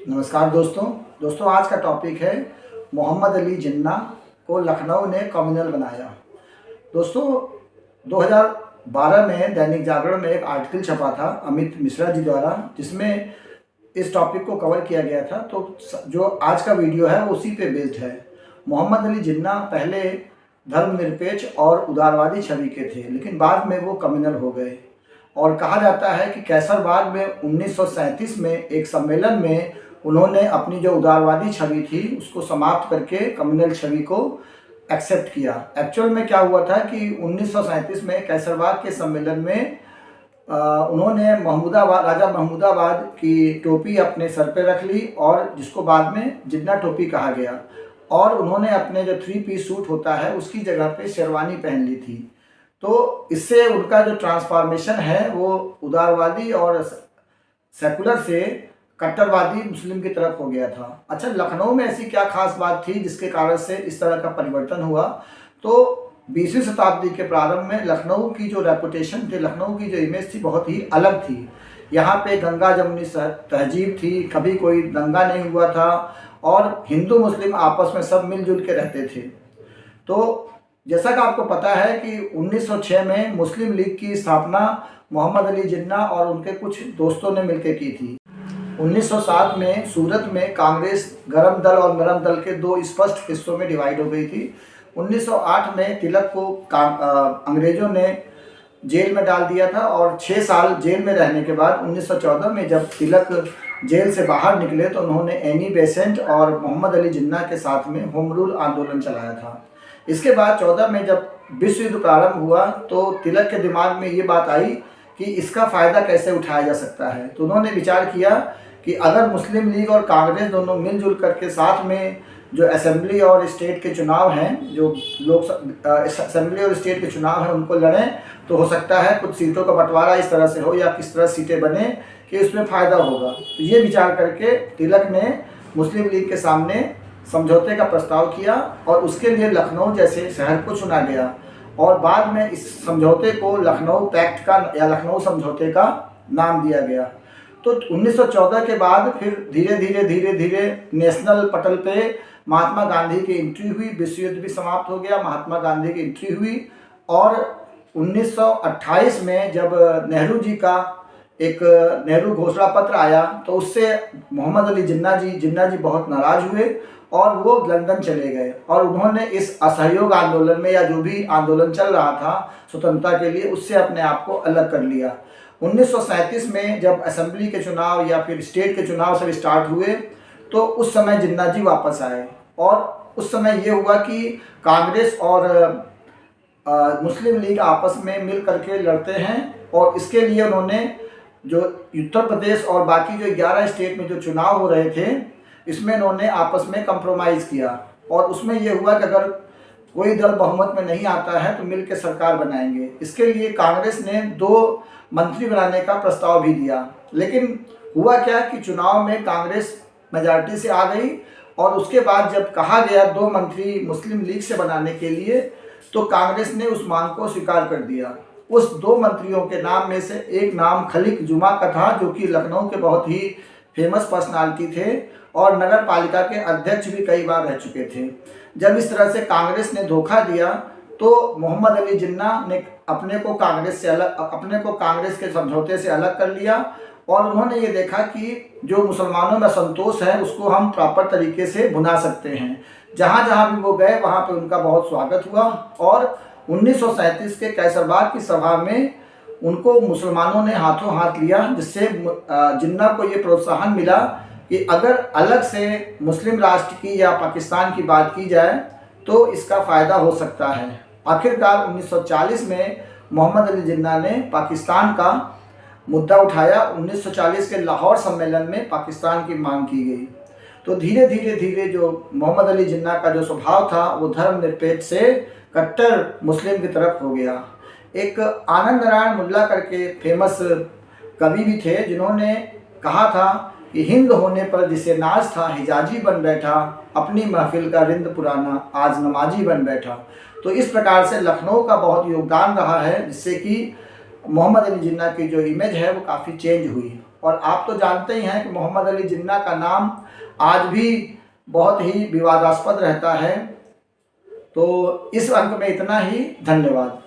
नमस्कार दोस्तों आज का टॉपिक है मोहम्मद अली जिन्ना को लखनऊ ने कम्युनल बनाया। दोस्तों 2012 में दैनिक जागरण में एक आर्टिकल छपा था अमित मिश्रा जी द्वारा, जिसमें इस टॉपिक को कवर किया गया था। तो जो आज का वीडियो है वो उसी पे बेस्ड है। मोहम्मद अली जिन्ना पहले धर्मनिरपेक्ष और उदारवादी छवि के थे, लेकिन बाद में वो कम्युनल हो गए। और कहा जाता है कि कैसरबाग में 1937 में एक सम्मेलन में उन्होंने अपनी जो उदारवादी छवि थी उसको समाप्त करके कम्युनल छवि को एक्सेप्ट किया। एक्चुअल में क्या हुआ था कि 1937 में कैसरबाग के सम्मेलन में उन्होंने राजा महमूदाबाद की टोपी अपने सर पे रख ली, और जिसको बाद में जिन्ना टोपी कहा गया। और उन्होंने अपने जो 3 पीस सूट होता है उसकी जगह पे शेरवानी पहन ली थी। तो इससे उनका जो ट्रांसफॉर्मेशन है वो उदारवादी और सेकुलर से कट्टरवादी मुस्लिम की तरफ हो गया था। अच्छा, लखनऊ में ऐसी क्या खास बात थी जिसके कारण से इस तरह का परिवर्तन हुआ? तो 20वीं शताब्दी के प्रारंभ में लखनऊ की जो रेपुटेशन थी, लखनऊ की जो इमेज थी, बहुत ही अलग थी। यहाँ पे गंगा जमुनी तहजीब थी, कभी कोई दंगा नहीं हुआ था, और हिंदू मुस्लिम आपस में सब मिलजुल के रहते थे। तो जैसा कि आपको पता है कि 1906 में मुस्लिम लीग की स्थापना मोहम्मद अली जिन्ना और उनके कुछ दोस्तों ने मिलकर की थी। 1907 में सूरत में कांग्रेस गरम दल और नरम दल के 2 स्पष्ट हिस्सों में डिवाइड हो गई थी। 1908 में तिलक को अंग्रेजों ने जेल में डाल दिया था, और 6 साल जेल में रहने के बाद 1914 में जब तिलक जेल से बाहर निकले तो उन्होंने एनी बेसेंट और मोहम्मद अली जिन्ना के साथ में होम रूल आंदोलन चलाया था। इसके बाद 14 में जब विश्व युद्ध प्रारंभ हुआ तो तिलक के दिमाग में ये बात आई कि इसका फ़ायदा कैसे उठाया जा सकता है। तो उन्होंने विचार किया कि अगर मुस्लिम लीग और कांग्रेस दोनों मिलजुल करके साथ में जो असेंबली और स्टेट के चुनाव हैं, जो असेंबली और स्टेट के चुनाव हैं, उनको लड़ें, तो हो सकता है कुछ सीटों का बंटवारा इस तरह से हो या किस तरह सीटें बने कि उसमें फ़ायदा होगा। तो ये विचार करके तिलक ने मुस्लिम लीग के सामने समझौते का प्रस्ताव किया, और उसके लिए लखनऊ जैसे शहर को चुना गया। और बाद में इस समझौते को लखनऊ पैक्ट का या लखनऊ समझौते का नाम दिया गया। तो 1914 के बाद फिर धीरे धीरे नेशनल पटल पे महात्मा गांधी की एंट्री हुई, विश्व युद्ध भी समाप्त हो गया, महात्मा गांधी की एंट्री हुई। और 1928 में जब नेहरू जी का एक नेहरू घोषणा पत्र आया तो उससे मोहम्मद अली जिन्ना जी बहुत नाराज़ हुए और वो लंदन चले गए, और उन्होंने इस असहयोग आंदोलन में या जो भी आंदोलन चल रहा था स्वतंत्रता के लिए, उससे अपने आप को अलग कर लिया। 1937 में जब असेंबली के चुनाव या फिर स्टेट के चुनाव सब स्टार्ट हुए तो उस समय जिन्ना जी वापस आए, और उस समय ये हुआ कि कांग्रेस और मुस्लिम लीग आपस में मिल करके लड़ते हैं, और इसके लिए उन्होंने जो उत्तर प्रदेश और बाकी जो 11 स्टेट में जो चुनाव हो रहे थे इसमें उन्होंने आपस में कंप्रोमाइज़ किया। और उसमें यह हुआ कि अगर कोई दल बहुमत में नहीं आता है तो मिल के सरकार बनाएंगे। इसके लिए कांग्रेस ने 2 मंत्री बनाने का प्रस्ताव भी दिया, लेकिन हुआ क्या कि चुनाव में कांग्रेस मेजॉरिटी से आ गई, और उसके बाद जब कहा गया 2 मंत्री मुस्लिम लीग से बनाने के लिए तो कांग्रेस ने उस मांग को स्वीकार कर दिया। उस 2 मंत्रियों के नाम में से एक नाम खलीक जुमा का था, जो कि लखनऊ के बहुत ही फेमस पर्सनालिटी थे और नगर पालिका के अध्यक्ष भी कई बार रह चुके थे। जब इस तरह से कांग्रेस ने धोखा दिया तो मोहम्मद अली जिन्ना ने अपने को कांग्रेस के समझौते से अलग कर लिया, और उन्होंने ये देखा कि जो मुसलमानों में असंतोष है उसको हम प्रॉपर तरीके से भुना सकते हैं। जहाँ जहाँ भी वो गए वहाँ पे उनका बहुत स्वागत हुआ, और 1937 के कैसरबाग की सभा में उनको मुसलमानों ने हाथों हाथ लिया, जिससे जिन्ना को ये प्रोत्साहन मिला कि अगर अलग से मुस्लिम राष्ट्र की या पाकिस्तान की बात की जाए तो इसका फ़ायदा हो सकता है। आखिरकार 1940 में मोहम्मद अली जिन्ना ने पाकिस्तान का मुद्दा उठाया। 1940 के लाहौर सम्मेलन में पाकिस्तान की मांग की गई। तो धीरे धीरे जो मोहम्मद अली जिन्ना का जो स्वभाव था वो धर्मनिरपेक्ष से कट्टर मुस्लिम की तरफ हो गया। एक आनंद नारायण मुल्ला करके फेमस कवि भी थे, जिन्होंने कहा था कि हिंद होने पर जिसे नाज था हिजाजी बन बैठा, अपनी महफिल का रिंद पुराना आज नमाजी बन बैठा। तो इस प्रकार से लखनऊ का बहुत योगदान रहा है, जिससे कि मोहम्मद अली जिन्ना की जो इमेज है वो काफ़ी चेंज हुई। और आप तो जानते ही हैं कि मोहम्मद अली जिन्ना का नाम आज भी बहुत ही विवादास्पद रहता है। तो इस अंक में इतना ही। धन्यवाद।